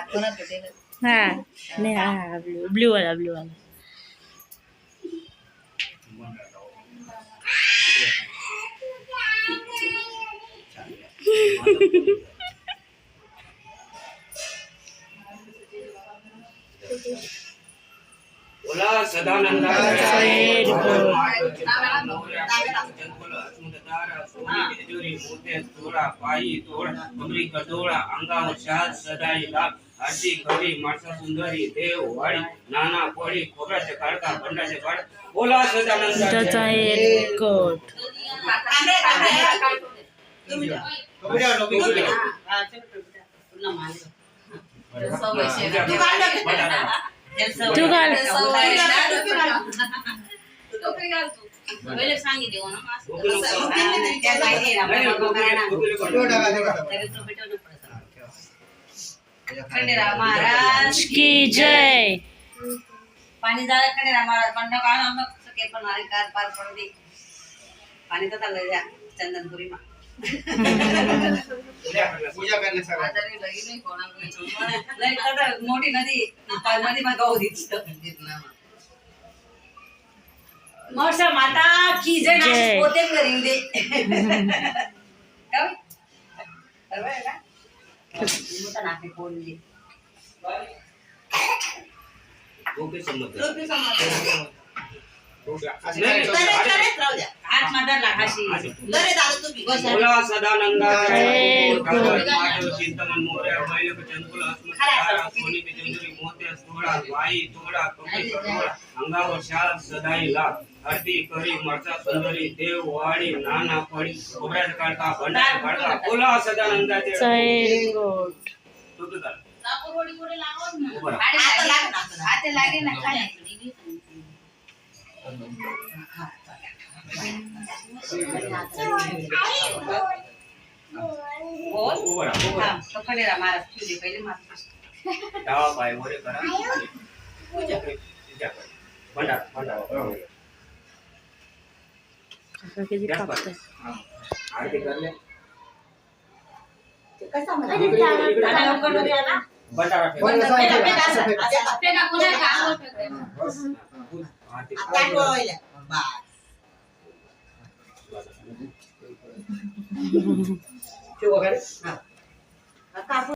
हा नाही हा ब्ल्यू वाला ब्ल्यू वाला बोला सदानंदाचा पायी तोड कमरी कडोळा अंगावर शाल सदाई लाल आरती खरी माणसा सुंदरी देव वाडी नाना पडी खोबऱ्याचे काढका बंडाचे काढ बोला सदानंदाचा कोट तू घाल महाराज की जय पाणी झालं खंडेराव महाराज पण पण कार पार पडू दे पाणी तर चाललंय द्या चंदनपुरी मा पूजा मोठी नदी नदी मग गाव मोठा माता की जय पोते करीन दे मोठा नाके कोण दे ओके समज बोला सदानंदाचा चिंतन मोर्या बैल चंकुल सोनी बिजंजुरी मोत्या सोळा वाई तोडा कपडे कडोळा अंगावर शाल सदाई लाल आरती करी मरचा सुंदरी देव वाडी नाना पडी खोबऱ्याचा काढका भंडार काढका बोला सदानंदाचे कोट महाराज पहिले डावा पाय वर करा पूजा करा भंडार भंडार आरती करले भंडारा ठेव